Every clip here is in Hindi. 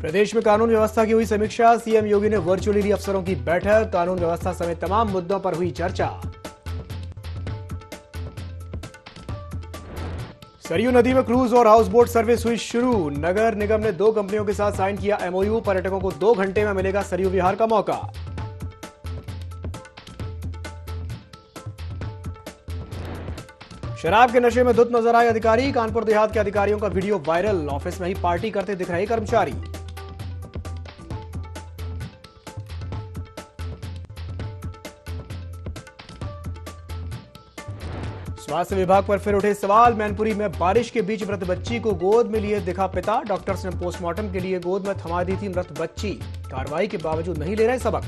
प्रदेश में कानून व्यवस्था की हुई समीक्षा। सीएम योगी ने वर्चुअली ली अफसरों की बैठक। कानून व्यवस्था समेत तमाम मुद्दों पर हुई चर्चा। सरयू नदी में क्रूज और हाउस बोट सर्विस हुई शुरू। नगर निगम ने 2 कंपनियों के साथ साइन किया एमओयू। पर्यटकों को 2 घंटे में मिलेगा सरयू विहार का मौका। शराब के नशे में धुत नजर आए अधिकारी। कानपुर देहात के अधिकारियों का वीडियो वायरल। ऑफिस में ही पार्टी करते दिख रहे कर्मचारी। स्वास्थ्य विभाग पर फिर उठे सवाल। मैनपुरी में बारिश के बीच मृत बच्ची को गोद में लिए दिखा पिता। डॉक्टर्स ने पोस्टमार्टम के लिए गोद में थमा दी थी मृत बच्ची। कार्रवाई के बावजूद नहीं ले रहे सबक।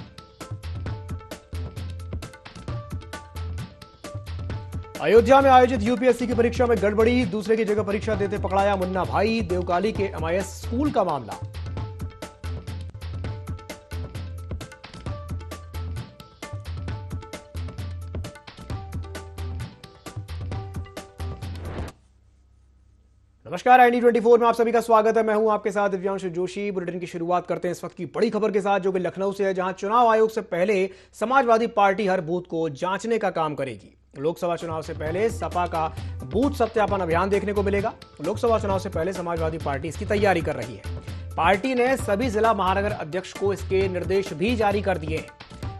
अयोध्या में आयोजित यूपीएससी की परीक्षा में गड़बड़ी। दूसरे की जगह परीक्षा देते पकड़ाया मुन्ना भाई। देवकाली के एमआईएस स्कूल का मामला। नमस्कार, ID24 में आप सभी का स्वागत है। मैं हूं आपके साथ दिव्यांश जोशी। बुलेटिन की शुरुआत करते हैं इस वक्त की बड़ी खबर के साथ, जो कि लखनऊ से है, जहां चुनाव आयोग से पहले समाजवादी पार्टी हर बूथ को जांचने का काम करेगी। लोकसभा चुनाव से पहले सपा का बूथ सत्यापन अभियान देखने को मिलेगा। लोकसभा चुनाव से पहले समाजवादी पार्टी इसकी तैयारी कर रही है। पार्टी ने सभी जिला महानगर अध्यक्ष को इसके निर्देश भी जारी कर दिए हैं।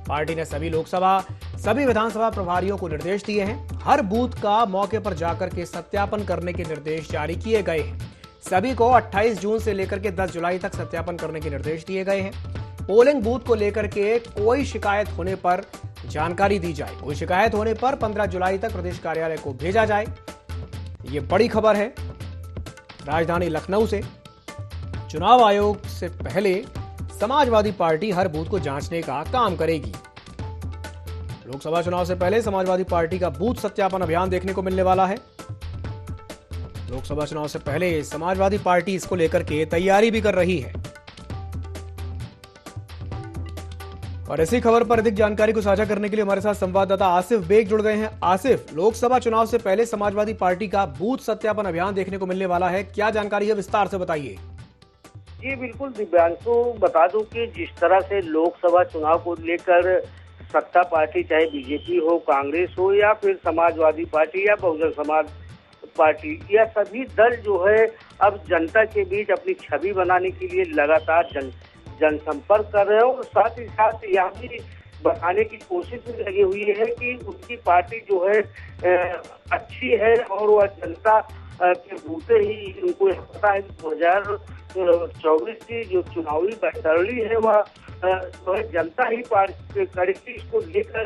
पार्टी ने सभी लोकसभा, सभी विधानसभा प्रभारियों को निर्देश दिए हैं। हर बूथ का मौके पर जाकर के सत्यापन करने के निर्देश जारी किए गए हैं। सभी को 28 जून से लेकर के 10 जुलाई तक सत्यापन करने के निर्देश दिए गए हैं। पोलिंग बूथ को लेकर के कोई शिकायत होने पर जानकारी दी जाए। कोई शिकायत होने पर 15 जुलाई तक प्रदेश कार्यालय को भेजा जाए। ये बड़ी खबर है राजधानी लखनऊ से। चुनाव आयोग से पहले समाजवादी पार्टी हर बूथ को जांचने का काम करेगी। लोकसभा चुनाव से पहले समाजवादी पार्टी का बूथ सत्यापन अभियान देखने को मिलने वाला है। लोकसभा चुनाव से पहले समाजवादी पार्टी इसको लेकर के तैयारी भी कर रही है। और इसी खबर पर अधिक जानकारी को साझा करने के लिए हमारे साथ संवाददाता आसिफ बेग जुड़ गए हैं। आसिफ, लोकसभा चुनाव से पहले समाजवादी पार्टी का बूथ सत्यापन अभियान देखने को मिलने वाला है, क्या जानकारी है, विस्तार से बताइए। जी बिल्कुल दिव्यांशु, बता दूं कि जिस तरह से लोकसभा चुनाव को लेकर सत्ता पार्टी, चाहे बीजेपी हो, कांग्रेस हो या फिर समाजवादी पार्टी या बहुजन समाज पार्टी, या सभी दल जो है अब जनता के बीच अपनी छवि बनाने के लिए लगातार जनसंपर्क कर रहे हैं और साथ ही साथ यहाँ भी बताने की कोशिश भी लगी हुई है कि उनकी पार्टी जो है अच्छी है और वह जनता के बूते ही उनको पता है कि 2024 की जो चुनावी बैतरणी है वह जो है जनता ही पार्टी करेगी। इसको लेकर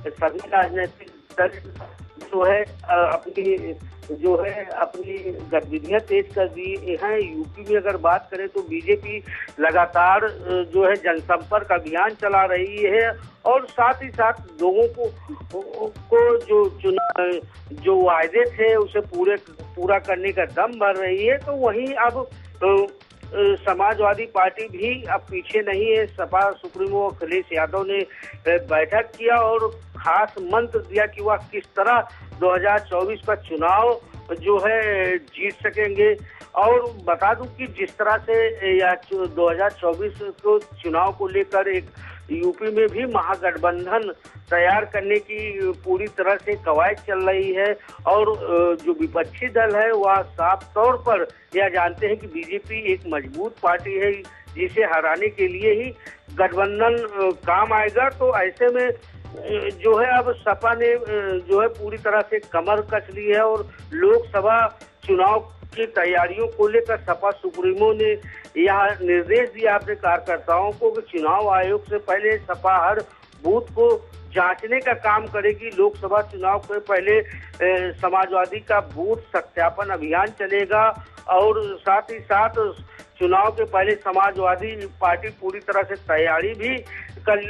सभी राजनीतिक दल जो है अपनी गतिविधियां तेज कर दी हैं। यूपी में अगर बात करें तो बीजेपी लगातार जो है जनसंपर्क अभियान चला रही है और साथ ही साथ लोगों को जो वायदे थे उसे पूरा करने का दम भर रही है। तो वहीं अब समाजवादी पार्टी भी अब पीछे नहीं है। सपा सुप्रीमो अखिलेश यादव ने बैठक किया और खास मंत्र दिया कि वह किस तरह 2024 का चुनाव जो है जीत सकेंगे। और बता दूं कि जिस तरह से 2024 को चुनाव को लेकर एक यूपी में भी महागठबंधन तैयार करने की पूरी तरह से कवायद चल रही है और जो विपक्षी दल है वह साफ तौर पर यह जानते हैं कि बीजेपी एक मजबूत पार्टी है जिसे हराने के लिए ही गठबंधन काम आएगा। तो ऐसे में जो है अब सपा ने जो है पूरी तरह से कमर कस ली है और लोकसभा चुनाव की तैयारियों को लेकर सपा सुप्रीमो ने यह निर्देश दिया अपने कार्यकर्ताओं को कि चुनाव आयोग से पहले सपा हर बूथ को जांचने का काम करेगी। लोकसभा चुनाव के पहले समाजवादी का बूथ सत्यापन अभियान चलेगा और साथ ही साथ चुनाव के पहले समाजवादी पार्टी पूरी तरह से तैयारी भी कर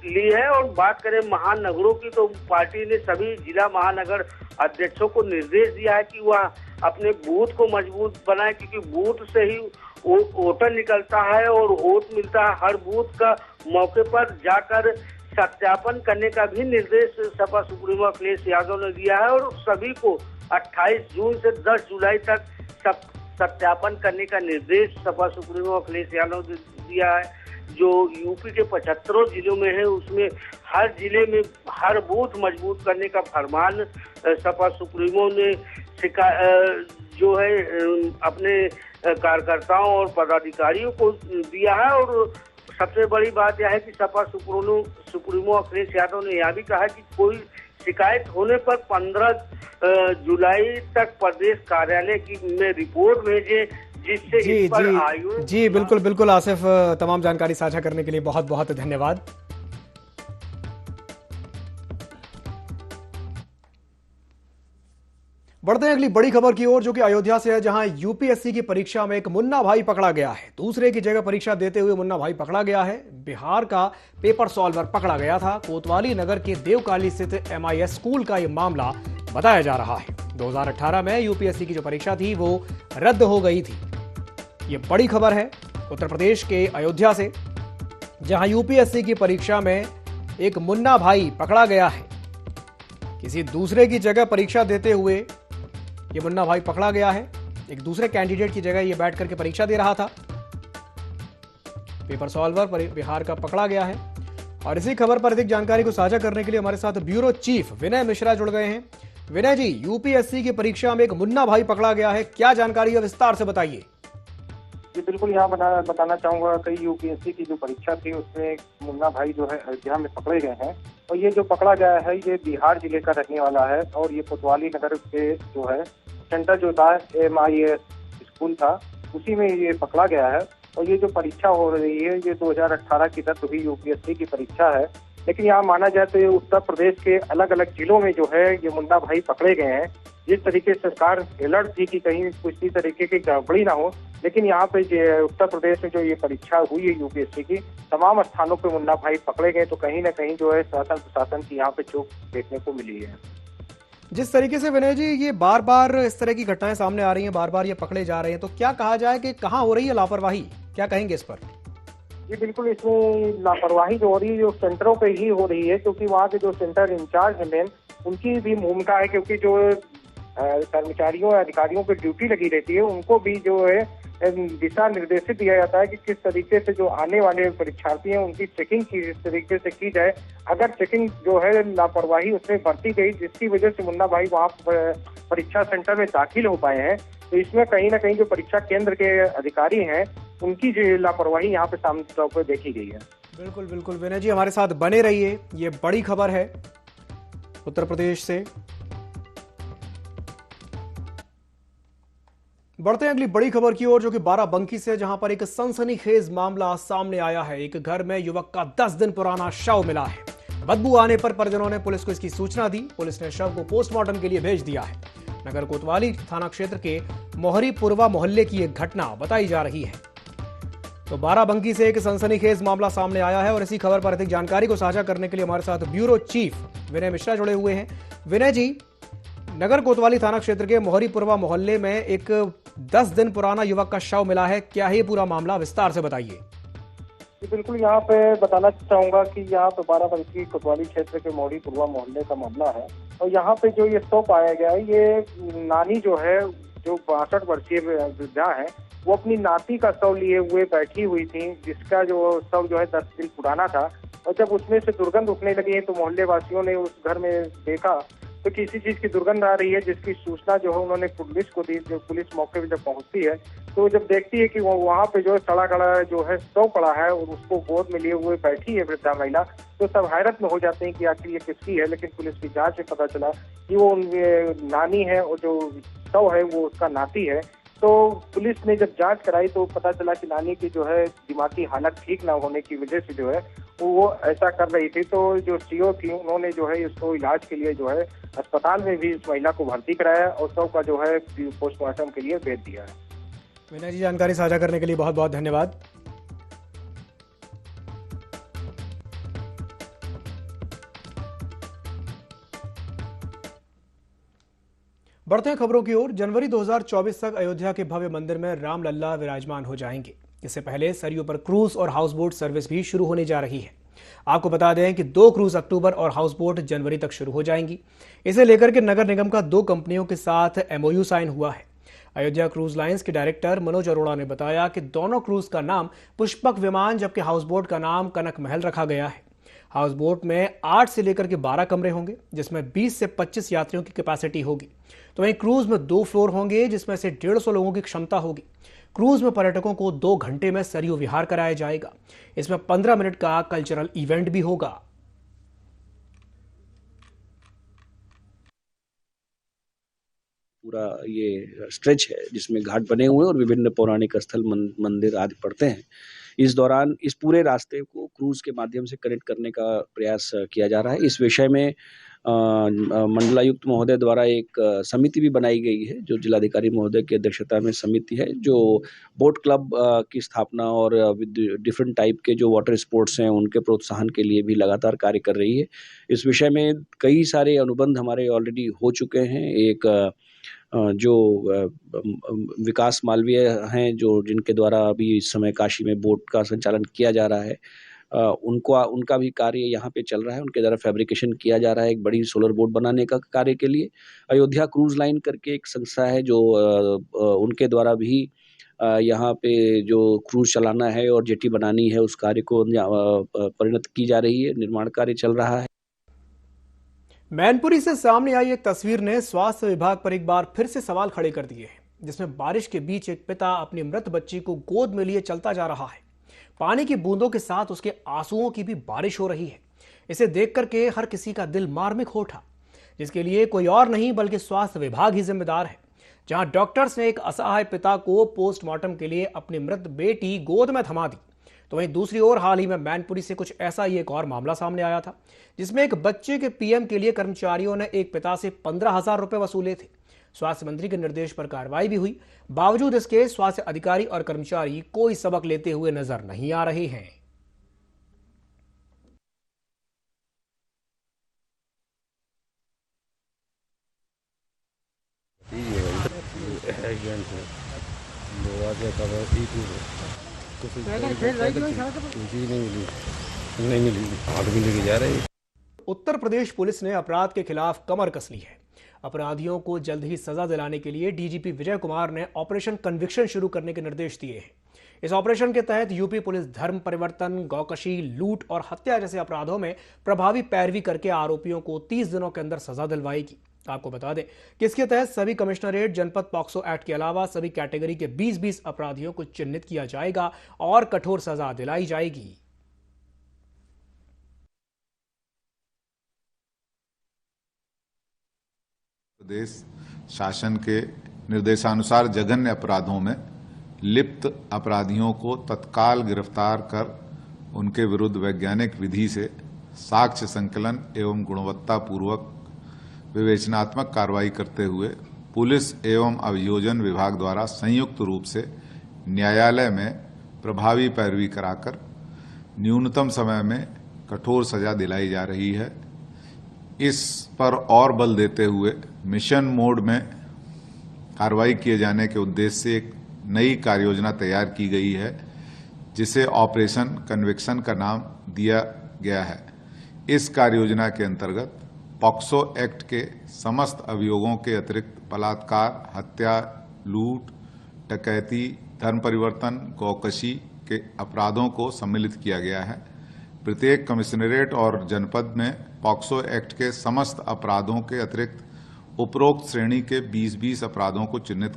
ली है। और बात करें महानगरों की तो पार्टी ने सभी जिला महानगर अध्यक्षों को निर्देश दिया है कि वह अपने बूथ को मजबूत बनाए, क्योंकि बूथ से ही वोटर निकलता है और वोट मिलता है। हर बूथ का मौके पर जाकर सत्यापन करने का भी निर्देश सपा सुप्रीमो अखिलेश यादव ने दिया है और सभी को 28 जून से 10 जुलाई तक सत्यापन करने का निर्देश सपा सुप्रीमो अखिलेश यादव ने दिया है। जो यूपी के 75 जिलों में है, उसमें हर जिले में हर बूथ मजबूत करने का फरमान सपा सुप्रीमो ने जो है अपने कार्यकर्ताओं और पदाधिकारियों को दिया है। और सबसे बड़ी बात यह है कि सपा सुप्रीमो अखिलेश यादव ने यह भी कहा कि कोई शिकायत होने पर 15 जुलाई तक प्रदेश कार्यालय में रिपोर्ट भेजे, जिससे इस पर आयोग। जी बिल्कुल बिल्कुल आसिफ, तमाम जानकारी साझा करने के लिए बहुत बहुत धन्यवाद। बढ़ते हैं अगली बड़ी खबर की ओर, जो कि अयोध्या से है, जहां यूपीएससी की परीक्षा में एक मुन्ना भाई पकड़ा गया है। दूसरे की जगह परीक्षा देते हुए मुन्ना भाई पकड़ा गया है। बिहार का पेपर सॉल्वर पकड़ा गया था। कोतवाली नगर के देवकाली स्थित MIS स्कूल का यह मामला बताया जा रहा है। 2018 में यूपीएससी की जो परीक्षा थी वो रद्द हो गई थी। ये बड़ी खबर है उत्तर प्रदेश के अयोध्या से, जहां यूपीएससी की परीक्षा में एक मुन्ना भाई पकड़ा गया है। किसी दूसरे की जगह परीक्षा देते हुए ये मुन्ना भाई पकड़ा गया है। एक दूसरे कैंडिडेट की जगह ये बैठ करके परीक्षा दे रहा था। पेपर सॉल्वर बिहार का पकड़ा गया है। और इसी खबर पर अधिक जानकारी को साझा करने के लिए हमारे साथ ब्यूरो चीफ विनय मिश्रा जुड़ गए हैं। विनय जी, यूपीएससी की परीक्षा में एक मुन्ना भाई पकड़ा गया है, क्या जानकारी है, विस्तार से बताइए। जी बिल्कुल, यहाँ बताना चाहूंगा कि यूपीएससी की जो परीक्षा थी उसमें एक मुन्ना भाई जो है अयोध्या में पकड़े गए हैं। और ये जो पकड़ा गया है ये बिहार जिले का रहने वाला है। और ये कोतवाली नगर के जो है सेंटर जो था MIS स्कूल था, उसी में ये पकड़ा गया है। और ये जो परीक्षा हो रही है ये 2018 की रद्द हुई यूपीएससी की परीक्षा है। लेकिन यहाँ माना जाए तो उत्तर प्रदेश के अलग अलग जिलों में जो है ये मुन्ना भाई पकड़े गए हैं। जिस तरीके से सरकार अलर्ट थी कि कहीं किसी तरीके की गड़बड़ी ना हो, लेकिन यहाँ पे उत्तर प्रदेश में जो ये परीक्षा हुई है यूपीएससी की, तमाम स्थानों पे मुन्ना भाई पकड़े गए। तो कहीं ना कहीं जो है शासन प्रशासन की यहाँ पे चूक देखने को मिली है। जिस तरीके से विनय जी ये बार बार इस तरह की घटनाएं सामने आ रही हैं, बार बार ये पकड़े जा रहे हैं, तो क्या कहा जाए कि कहाँ हो रही है लापरवाही, क्या कहेंगे इस पर? जी बिल्कुल, इसमें लापरवाही जो हो रही है जो सेंटरों पे ही हो रही है, क्योंकि वहाँ के जो सेंटर इंचार्ज हैं मेन, उनकी भी भूमिका है। क्योंकि जो कर्मचारियों या अधिकारियों पे ड्यूटी लगी रहती है उनको भी जो है दिशा निर्देशित दिया जाता है कि किस तरीके से जो आने वाले परीक्षार्थी हैं उनकी चेकिंग किस तरीके से की जाए। अगर चेकिंग जो है लापरवाही उसमें बरती गई जिसकी वजह से मुन्ना भाई वहाँ परीक्षा सेंटर में दाखिल हो पाए हैं, तो इसमें कहीं ना कहीं जो परीक्षा केंद्र के अधिकारी हैं उनकी जो लापरवाही यहाँ पे सामने तौर पर देखी गई है। बिल्कुल बिल्कुल विनय जी, हमारे साथ बने रहिए। ये बड़ी खबर है उत्तर प्रदेश से। बढ़ते हैं अगली बड़ी खबर की ओर, जो कि बाराबंकी से, जहां पर एक सनसनीखेज मामला सामने आया है। एक घर में युवक का 10 दिन पुराना शव मिला है। बदबू आने पर परिजनों ने पुलिस को इसकी सूचना दी। पुलिस ने शव को पोस्टमार्टम के लिए भेज दिया है। नगर कोतवाली थाना क्षेत्र के मोहरीपुरवा मोहल्ले की एक घटना बताई जा रही है। तो बाराबंकी से एक सनसनीखेज मामला सामने आया है और इसी खबर पर अधिक जानकारी को साझा करने के लिए हमारे साथ ब्यूरो चीफ विनय मिश्रा जुड़े हुए हैं। विनय जी, नगर कोतवाली थाना क्षेत्र के मोहरीपुरवा मोहल्ले में एक 10 दिन पुराना युवक का शव मिला है, क्या है पूरा मामला, विस्तार से बताइए। बिल्कुल, यहाँ पे बताना चाहूंगा कि यहाँ पे बाराबंकी कोतवाली क्षेत्र के मोहरीपुरवा मोहल्ले का मामला है। और यहाँ पे जो ये शव पाया गया है, ये नानी जो है, जो 62 वर्षीय वृद्धा है, वो अपनी नाती का शव लिए हुए बैठी हुई थी, जिसका जो शव जो है 10 दिन पुराना था। और जब उसमें से दुर्गंध उठने लगी तो मोहल्ले वासियों ने उस घर में देखा तो किसी चीज की दुर्गंध आ रही है, जिसकी सूचना जो है उन्होंने पुलिस को दी। जो पुलिस मौके पे जब पहुंचती है तो जब देखती है कि वो वहाँ पे जो है सड़ा गला जो है शव पड़ा है और उसको गोद में लिए हुए बैठी है वृद्धा महिला, तो सब हैरत में हो जाते हैं कि आखिर ये किसकी है। लेकिन पुलिस की जांच में पता चला कि वो नानी है और जो शव है वो उसका नाती है। तो पुलिस ने जब जांच कराई तो पता चला कि नानी की जो है दिमागी हालत ठीक ना होने की वजह से जो है वो ऐसा कर रही थी। तो जो CO थी उन्होंने जो है इसको इलाज के लिए जो है अस्पताल में भी इस महिला को भर्ती कराया और शव का जो है पोस्टमार्टम के लिए भेज दिया है। विनय जी, जानकारी साझा करने के लिए बहुत बहुत धन्यवाद। बढ़ते हैं खबरों की ओर। जनवरी 2024 तक अयोध्या के भव्य मंदिर में रामलल्ला विराजमान हो जाएंगे। इससे पहले सरयू पर क्रूज और हाउस बोट सर्विस भी शुरू होने जा रही है। आपको बता दें कि 2 क्रूज अक्टूबर और हाउस बोट जनवरी तक शुरू हो जाएंगी। इसे लेकर के नगर निगम का 2 कंपनियों के साथ MOU साइन हुआ है। अयोध्या क्रूज लाइंस के डायरेक्टर मनोज अरोड़ा ने बताया कि दोनों क्रूज का नाम पुष्पक विमान जबकि हाउस बोट का नाम कनक महल रखा गया है। हाउस बोट में 8 से लेकर के 12 कमरे होंगे जिसमें 20 से 25 यात्रियों की कैपेसिटी होगी। तो वहीं क्रूज में 2 फ्लोर होंगे जिसमें से 150 लोगों की क्षमता होगी। क्रूज में पर्यटकों को 2 घंटे में सरयू विहार कराया जाएगा। इसमें 15 मिनट का कल्चरल इवेंट भी होगा। पूरा ये स्ट्रेच है जिसमें घाट बने हुए हैं और विभिन्न पौराणिक स्थल मंदिर आदि पड़ते हैं। इस दौरान इस पूरे रास्ते को क्रूज के माध्यम से कनेक्ट करने का प्रयास किया जा रहा है। इस विषय में मंडलायुक्त महोदय द्वारा एक समिति भी बनाई गई है जो जिलाधिकारी महोदय की अध्यक्षता में समिति है जो बोट क्लब की स्थापना और डिफरेंट टाइप के जो वाटर स्पोर्ट्स हैं उनके प्रोत्साहन के लिए भी लगातार कार्य कर रही है। इस विषय में कई सारे अनुबंध हमारे ऑलरेडी हो चुके हैं। एक जो विकास मालवीय हैं जो जिनके द्वारा अभी इस समय काशी में बोट का संचालन किया जा रहा है, उनका भी कार्य यहाँ पे चल रहा है। उनके द्वारा फैब्रिकेशन किया जा रहा है एक बड़ी सोलर बोट बनाने का कार्य के लिए। अयोध्या क्रूज लाइन करके एक संस्था है जो उनके द्वारा भी यहाँ पे जो क्रूज चलाना है और जेटी बनानी है उस कार्य को परिणत की जा रही है। निर्माण कार्य चल रहा है। मैनपुरी से सामने आई एक तस्वीर ने स्वास्थ्य विभाग पर एक बार फिर से सवाल खड़े कर दिए हैं, जिसमें बारिश के बीच एक पिता अपनी मृत बच्ची को गोद में लिए चलता जा रहा है। पानी की बूंदों के साथ उसके आंसुओं की भी बारिश हो रही है। इसे देख करके हर किसी का दिल मार्मिक हो उठा, जिसके लिए कोई और नहीं बल्कि स्वास्थ्य विभाग ही जिम्मेदार है। जहां डॉक्टर्स ने एक असहाय पिता को पोस्टमार्टम के लिए अपनी मृत बेटी गोद में थमा दी, तो वहीं दूसरी ओर हाल ही में मैनपुरी से कुछ ऐसा ही एक और मामला सामने आया था, जिसमें एक बच्चे के पीएम के लिए कर्मचारियों ने एक पिता से 15,000 रुपए वसूले थे। स्वास्थ्य मंत्री के निर्देश पर कार्रवाई भी हुई। बावजूद इसके स्वास्थ्य अधिकारी और कर्मचारी कोई सबक लेते हुए नजर नहीं आ रहे हैं। उत्तर प्रदेश पुलिस ने अपराध के खिलाफ कमर कस ली है। अपराधियों को जल्द ही सजा दिलाने के लिए डीजीपी विजय कुमार ने ऑपरेशन कन्विक्शन शुरू करने के निर्देश दिए हैं। इस ऑपरेशन के तहत यूपी पुलिस धर्म परिवर्तन, गौकशी, लूट और हत्या जैसे अपराधों में प्रभावी पैरवी करके आरोपियों को 30 दिनों के अंदर सजा दिलवाएगी। आपको बता दें कि इसके तहत सभी कमिश्नरेट, जनपद पॉक्सो एक्ट के अलावा सभी कैटेगरी के 20-20 अपराधियों को चिन्हित किया जाएगा और कठोर सजा दिलाई जाएगी। प्रदेश शासन के निर्देशानुसार जघन्य अपराधों में लिप्त अपराधियों को तत्काल गिरफ्तार कर उनके विरुद्ध वैज्ञानिक विधि से साक्ष्य संकलन एवं गुणवत्तापूर्वक विवेचनात्मक कार्रवाई करते हुए पुलिस एवं अभियोजन विभाग द्वारा संयुक्त रूप से न्यायालय में प्रभावी पैरवी कराकर न्यूनतम समय में कठोर सजा दिलाई जा रही है। इस पर और बल देते हुए मिशन मोड में कार्रवाई किए जाने के उद्देश्य से एक नई कार्ययोजना तैयार की गई है, जिसे ऑपरेशन कन्विक्शन का नाम दिया गया है। इस कार्ययोजना के अंतर्गत पॉक्सो एक्ट के समस्त अभियोगों के अतिरिक्त बलात्कार, हत्या, लूट, डकैती, धर्म परिवर्तन, गौकशी के अपराधों को सम्मिलित किया गया है। प्रत्येक कमिश्नरेट और जनपद में पॉक्सो एक्ट के समस्त अपराधों के अतिरिक्त उपरोक्त श्रेणी के 20-20 अपराधों को चिन्हित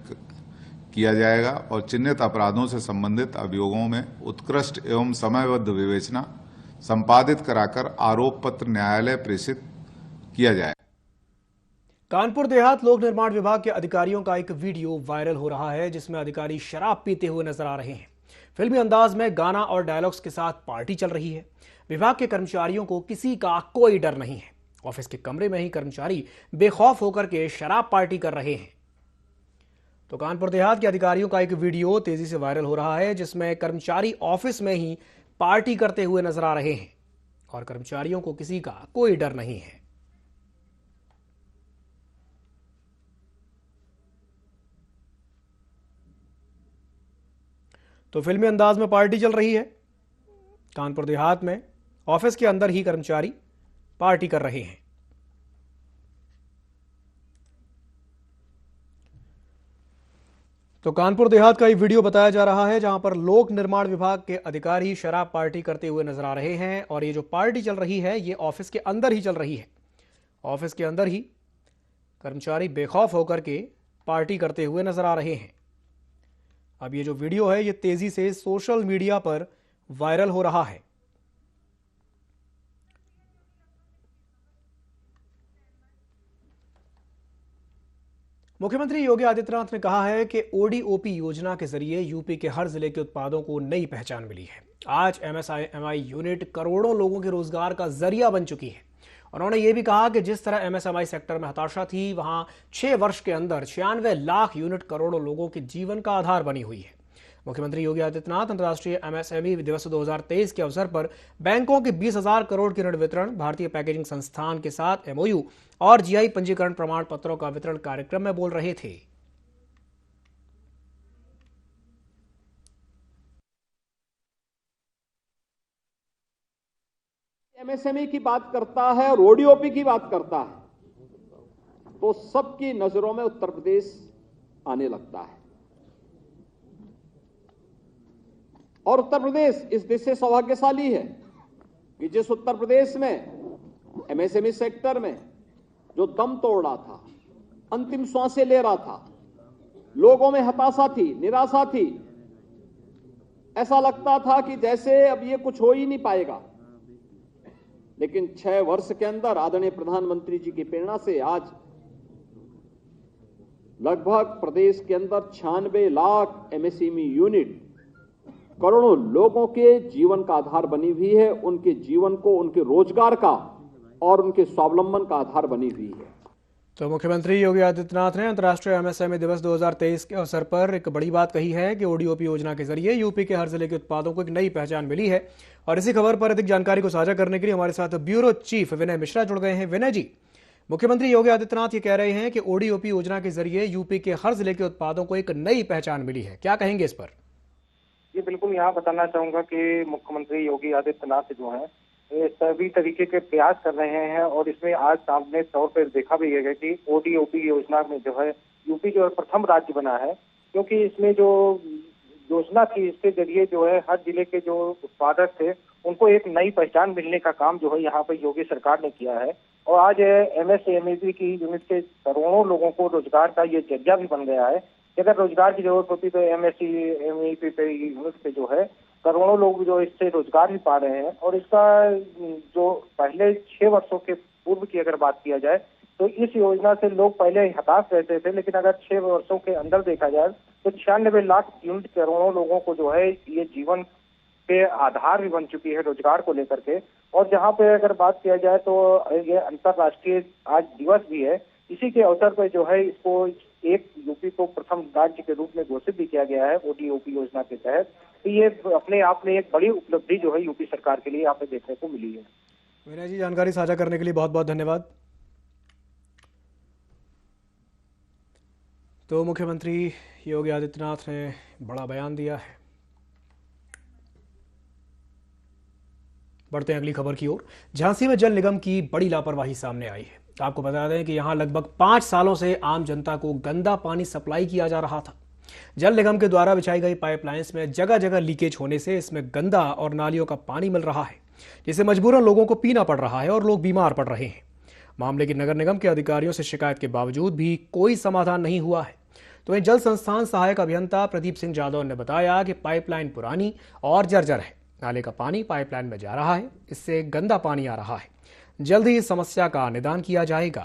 किया जाएगा और चिन्हित अपराधों से संबंधित अभियोगों में उत्कृष्ट एवं समयबद्ध विवेचना संपादित कराकर आरोप पत्र न्यायालय प्रेषित किया जाए। कानपुर देहात लोक निर्माण विभाग के अधिकारियों का एक वीडियो वायरल हो रहा है, जिसमें अधिकारी शराब पीते हुए नजर आ रहे हैं। फिल्मी अंदाज में गाना और डायलॉग्स के साथ पार्टी चल रही है। विभाग के कर्मचारियों को किसी का कोई डर नहीं है। ऑफिस के कमरे में ही कर्मचारी बेखौफ होकर के शराब पार्टी कर रहे हैं। तो कानपुर देहात के अधिकारियों का एक वीडियो तेजी से वायरल हो रहा है, जिसमें कर्मचारी ऑफिस में ही पार्टी करते हुए नजर आ रहे हैं और कर्मचारियों को किसी का कोई डर नहीं है। तो फिल्मी अंदाज में पार्टी चल रही है। कानपुर देहात में ऑफिस के अंदर ही कर्मचारी पार्टी कर रहे हैं। तो कानपुर देहात का एक वीडियो बताया जा रहा है जहां पर लोक निर्माण विभाग के अधिकारी शराब पार्टी करते हुए नजर आ रहे हैं और ये जो पार्टी चल रही है ये ऑफिस के अंदर ही चल रही है। ऑफिस के अंदर ही कर्मचारी बेखौफ होकर के पार्टी करते हुए नजर आ रहे हैं। अब ये जो वीडियो है ये तेजी से सोशल मीडिया पर वायरल हो रहा है। मुख्यमंत्री योगी आदित्यनाथ ने कहा है कि ओडीओपी योजना के जरिए यूपी के हर जिले के उत्पादों को नई पहचान मिली है। आज एमएसएमई यूनिट करोड़ों लोगों के रोजगार का जरिया बन चुकी है। उन्होंने ये भी कहा कि जिस तरह एमएसएमई सेक्टर में हताशा थी, वहां 6 वर्ष के अंदर 96 लाख यूनिट करोड़ों लोगों के जीवन का आधार बनी हुई है। मुख्यमंत्री योगी आदित्यनाथ अंतर्राष्ट्रीय एमएसएमई दिवस 2023 के अवसर पर बैंकों के 20,000 करोड़ के ऋण वितरण, भारतीय पैकेजिंग संस्थान के साथ एमओयू और जीआई पंजीकरण प्रमाण पत्रों का वितरण कार्यक्रम में बोल रहे थे। एमएसएमई की बात करता है और ओडीओपी की बात करता है तो सबकी नजरों में उत्तर प्रदेश आने लगता है। और उत्तर प्रदेश इस देश से सौभाग्यशाली है कि जिस उत्तर प्रदेश में एमएसएमई सेक्टर में जो दम तोड़ रहा था, अंतिम सांसें ले रहा था, लोगों में हताशा थी, निराशा थी, ऐसा लगता था कि जैसे अब ये कुछ हो ही नहीं पाएगा, लेकिन 6 वर्ष के अंदर आदरणीय प्रधानमंत्री जी की प्रेरणा से आज लगभग प्रदेश के अंदर 96 लाख एमएसएमई यूनिट करोड़ों लोगों के जीवन का आधार बनी हुई है, उनके जीवन को, उनके रोजगार का और उनके स्वावलंबन का आधार बनी हुई है। तो मुख्यमंत्री योगी आदित्यनाथ ने अंतर्राष्ट्रीय एमएसएमई दिवस 2023 के अवसर पर एक बड़ी बात कही है कि ओडीओपी योजना के जरिए यूपी के हर जिले के उत्पादों को एक नई पहचान मिली है। और इसी खबर पर अधिक जानकारी को साझा करने के लिए हमारे साथ ब्यूरो चीफ विनय मिश्रा जुड़ गए हैं। विनय जी, मुख्यमंत्री योगी आदित्यनाथ ये कह रहे हैं कि ओडीओपी योजना के जरिए यूपी के हर जिले के उत्पादों को एक नई पहचान मिली है, क्या कहेंगे इस पर? ये बिल्कुल यहाँ बताना चाहूंगा कि मुख्यमंत्री योगी आदित्यनाथ जो है सभी तरीके के प्रयास कर रहे हैं और इसमें आज सामने तौर पर देखा भी गया कि ओडीओपी योजना में जो है यूपी जो है प्रथम राज्य बना है, क्योंकि इसमें जो योजना थी इसके जरिए जो है हर जिले के जो उत्पादक थे उनको एक नई पहचान मिलने का काम जो है यहाँ पर योगी सरकार ने किया है। और आज एमएसएमई की यूनिट के करोड़ों लोगों को रोजगार का ये जरिया भी बन गया है। अगर रोजगार की जरूरत होती तो एमएसएमई यूनिट से जो है करोड़ों लोग जो इससे रोजगार भी पा रहे हैं। और इसका जो पहले 6 वर्षों के पूर्व की अगर बात किया जाए तो इस योजना से लोग पहले हताश रहते थे, लेकिन अगर 6 वर्षों के अंदर देखा जाए तो 96 लाख यूनिट करोड़ों लोगों को जो है ये जीवन के आधार भी बन चुकी है रोजगार को लेकर के। और जहाँ पे अगर बात किया जाए तो ये अंतर्राष्ट्रीय आज दिवस भी है, इसी के अवसर पर जो है इसको एक यूपी को प्रथम राज्य के रूप में घोषित भी किया गया है ओडीओपी योजना के तहत। तो ये अपने आप में एक बड़ी उपलब्धि जो है यूपी सरकार के लिए यहाँ पे देखने को मिली है। विनय जी, जानकारी साझा करने के लिए बहुत बहुत धन्यवाद। तो मुख्यमंत्री योगी आदित्यनाथ ने बड़ा बयान दिया है। बढ़ते हैं अगली खबर की ओर। झांसी में जल निगम की बड़ी लापरवाही सामने आई है। आपको बता दें कि यहां लगभग 5 सालों से आम जनता को गंदा पानी सप्लाई किया जा रहा था। जल निगम के द्वारा बिछाई गई पाइपलाइंस में जगह जगह लीकेज होने से इसमें गंदा और नालियों का पानी मिल रहा है, जिसे मजबूरन लोगों को पीना पड़ रहा है और लोग बीमार पड़ रहे हैं। मामले की नगर निगम के अधिकारियों से शिकायत के बावजूद भी कोई समाधान नहीं हुआ है। तो वहीं जल संस्थान सहायक अभियंता प्रदीप सिंह यादव ने बताया कि पाइपलाइन पुरानी और जर्जर है, नाले का पानी पाइपलाइन में जा रहा है, इससे गंदा पानी आ रहा है। जल्द ही इस समस्या का निदान किया जाएगा।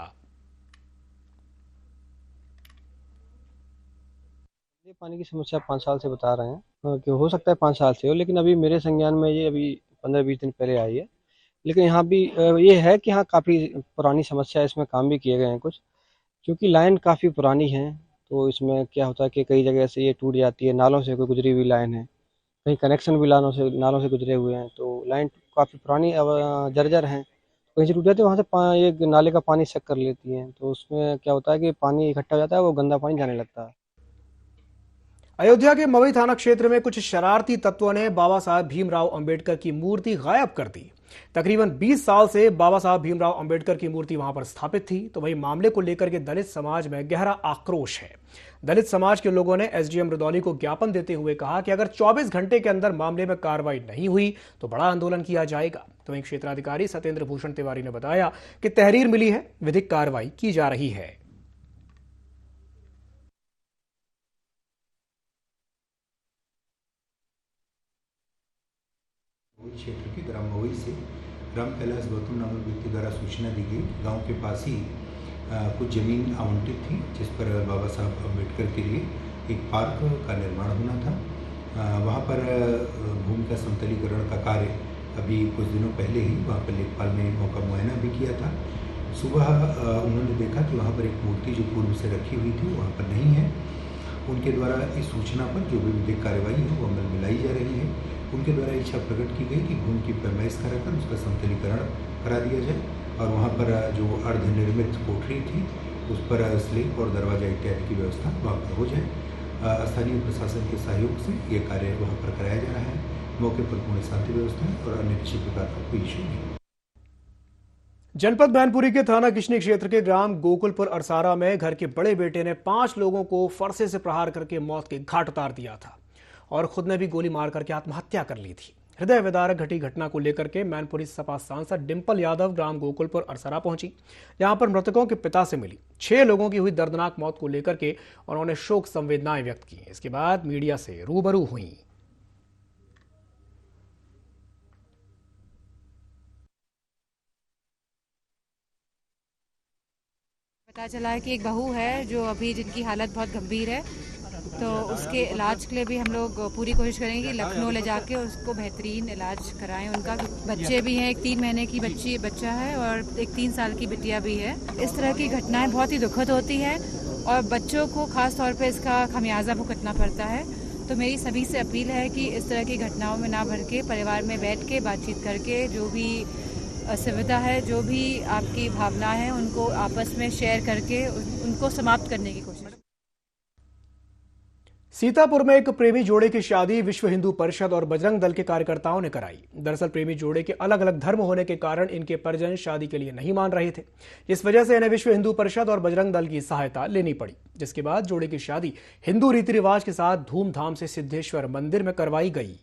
ये पानी की समस्या 5 साल से बता रहे हैं कि हो सकता है 5 साल से हो, लेकिन अभी मेरे संज्ञान में ये अभी 15-20 दिन पहले आई है। लेकिन यहाँ भी ये है कि हाँ काफ़ी पुरानी समस्या है, इसमें काम भी किए गए हैं कुछ, क्योंकि लाइन काफ़ी पुरानी है। तो इसमें क्या होता है कि कई जगह से ये टूट जाती है, नालों से कोई गुजरी हुई लाइन है, कहीं कनेक्शन भी नालों से गुजरे हुए हैं। तो लाइन काफ़ी पुरानी जर्जर हैं, कहीं से टूट जाती है, वहाँ से ये नाले का पानी सक कर लेती है। तो उसमें क्या होता है कि पानी इकट्ठा हो जाता है, वो गंदा पानी जाने लगता है। अयोध्या के मवई थाना क्षेत्र में कुछ शरारती तत्वों ने बाबा साहब भीमराव अंबेडकर की मूर्ति गायब कर दी। तकरीबन 20 साल से बाबा साहब भीमराव अंबेडकर की मूर्ति वहां पर स्थापित थी। तो वहीं मामले को लेकर के दलित समाज में गहरा आक्रोश है। दलित समाज के लोगों ने एसडीएम रुदौली को ज्ञापन देते हुए कहा कि अगर 24 घंटे के अंदर मामले में कार्रवाई नहीं हुई तो बड़ा आंदोलन किया जाएगा। तो वहीं क्षेत्राधिकारी सत्येंद्र भूषण तिवारी ने बताया कि तहरीर मिली है, विधिक कार्रवाई की जा रही है। क्षेत्र के ग्राम मवई से राम कैलाश गौतम नामक व्यक्ति द्वारा सूचना दी गई कि गांव के पास ही कुछ जमीन आवंटित थी जिस पर बाबा साहब अम्बेडकर के लिए एक पार्क का निर्माण होना था। वहां पर भूमि का समतलीकरण का कार्य अभी कुछ दिनों पहले ही वहां पर लेखपाल ने मौका मुआयना भी किया था। सुबह उन्होंने देखा कि वहां पर एक मूर्ति जो पूर्व से रखी हुई थी वहां पर नहीं है। उनके द्वारा इस सूचना पर जो भी विधिक कार्रवाई है वो अमल में लाई जा रही है। उनके द्वारा इच्छा प्रकट की गई कि भूमि की पैमाइश कराकर उसका समतलीकरण करा दिया जाए और वहाँ पर जो अर्धनिर्मित कोठरी थी उस पर स्लैब और दरवाजा इत्यादि की व्यवस्था वहाँ पर हो जाए। स्थानीय प्रशासन के सहयोग से ये कार्य वहाँ पर कराया जा रहा है। मौके पर पूर्ण शांति व्यवस्था और अन्य किसी प्रकार का कोई इशू नहीं। जनपद मैनपुरी के थाना किशनी क्षेत्र के ग्राम गोकुलपुर अरसारा में घर के बड़े बेटे ने 5 लोगों को फरसे से प्रहार करके मौत के घाट उतार दिया था और खुद ने भी गोली मार करके आत्महत्या कर ली थी। हृदय विदारक घटी घटना को लेकर के मैनपुरी सपा सांसद डिंपल यादव ग्राम गोकुलपुर अरसारा पहुंची, जहां पर मृतकों के पिता से मिली। 6 लोगों की हुई दर्दनाक मौत को लेकर के उन्होंने शोक संवेदनाएं व्यक्त की। इसके बाद मीडिया से रूबरू हुई। पता चला है कि एक बहू है जो अभी जिनकी हालत बहुत गंभीर है, तो उसके इलाज के लिए भी हम लोग पूरी कोशिश करेंगे कि लखनऊ ले जाके उसको बेहतरीन इलाज कराएं। उनका बच्चे भी हैं, एक 3 महीने की बच्चा है और एक 3 साल की बिटिया भी है। इस तरह की घटनाएं बहुत ही दुखद होती है और बच्चों को खास तौर पे इसका खमियाजा भुगतना पड़ता है। तो मेरी सभी से अपील है कि इस तरह की घटनाओं में ना भर के परिवार में बैठ के बातचीत करके जो भी असुविधा है, जो भी आपकी भावना है, उनको आपस में शेयर करके उनको समाप्त करने की कोशिश। सीतापुर में एक प्रेमी जोड़े की शादी विश्व हिंदू परिषद और बजरंग दल के कार्यकर्ताओं ने कराई। दरअसल प्रेमी जोड़े के अलग अलग धर्म होने के कारण इनके परिजन शादी के लिए नहीं मान रहे थे। इस वजह से इन्हें विश्व हिंदू परिषद और बजरंग दल की सहायता लेनी पड़ी, जिसके बाद जोड़े की शादी हिंदू रीति रिवाज के साथ धूमधाम से सिद्धेश्वर मंदिर में करवाई गई।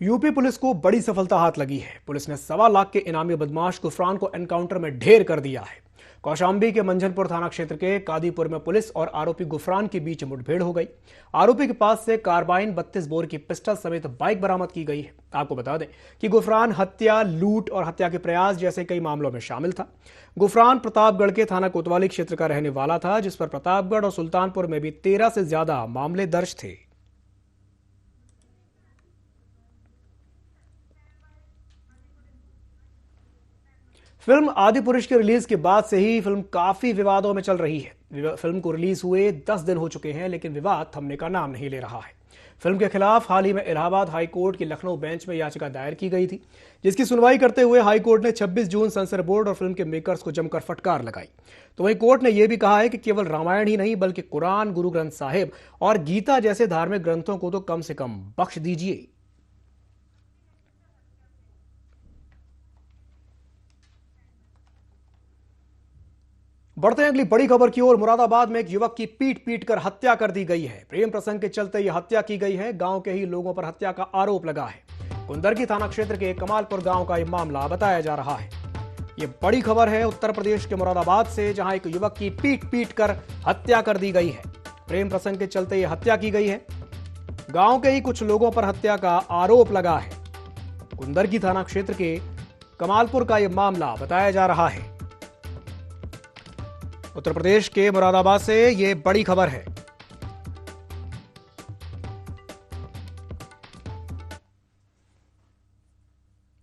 यूपी पुलिस को बड़ी सफलता हाथ लगी है। पुलिस ने 1.25 लाख के इनामी बदमाश गुफरान को एनकाउंटर में ढेर कर दिया है। कौशाम्बी के मंझनपुर थाना क्षेत्र के कादीपुर में पुलिस और आरोपी गुफरान के बीच मुठभेड़ हो गई। आरोपी के पास से कार्बाइन, 32 बोर की पिस्टल समेत बाइक बरामद की गई है। आपको बता दें कि गुफरान हत्या, लूट और हत्या के प्रयास जैसे कई मामलों में शामिल था। गुफरान प्रतापगढ़ के थाना कोतवाली क्षेत्र का रहने वाला था, जिस पर प्रतापगढ़ और सुल्तानपुर में भी 13 से ज्यादा मामले दर्ज थे। फिल्म आदिपुरुष के रिलीज के बाद से ही फिल्म काफी विवादों में चल रही है। फिल्म को रिलीज हुए 10 दिन हो चुके हैं, लेकिन विवाद थमने का नाम नहीं ले रहा है। फिल्म के खिलाफ हाल ही में इलाहाबाद हाई कोर्ट की लखनऊ बेंच में याचिका दायर की गई थी, जिसकी सुनवाई करते हुए हाई कोर्ट ने 26 जून सेंसर बोर्ड और फिल्म के मेकर्स को जमकर फटकार लगाई। तो वहीं कोर्ट ने यह भी कहा है कि केवल रामायण ही नहीं बल्कि कुरान, गुरु ग्रंथ साहिब और गीता जैसे धार्मिक ग्रंथों को तो कम से कम बख्श दीजिए। बढ़ते हैं अगली बड़ी खबर की ओर। मुरादाबाद में एक युवक की पीट कर हत्या कर दी गई है। प्रेम प्रसंग के चलते यह हत्या की गई है। गांव के ही लोगों पर हत्या का आरोप लगा है। कुंदरकी थाना क्षेत्र के कमालपुर गांव का यह मामला बताया जा रहा है। यह बड़ी खबर है उत्तर प्रदेश के मुरादाबाद से, जहां एक युवक की पीट कर हत्या कर दी गई है। प्रेम प्रसंग के चलते यह हत्या की गई है। गांव के ही कुछ लोगों पर हत्या का आरोप लगा है। कुंदरकी थाना क्षेत्र के कमालपुर का यह मामला बताया जा रहा है। उत्तर प्रदेश के मुरादाबाद से यह बड़ी खबर है।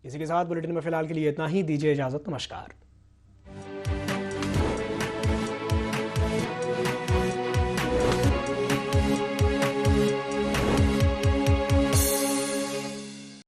इसी के साथ बुलेटिन में फिलहाल के लिए इतना ही। दीजिए इजाजत। नमस्कार।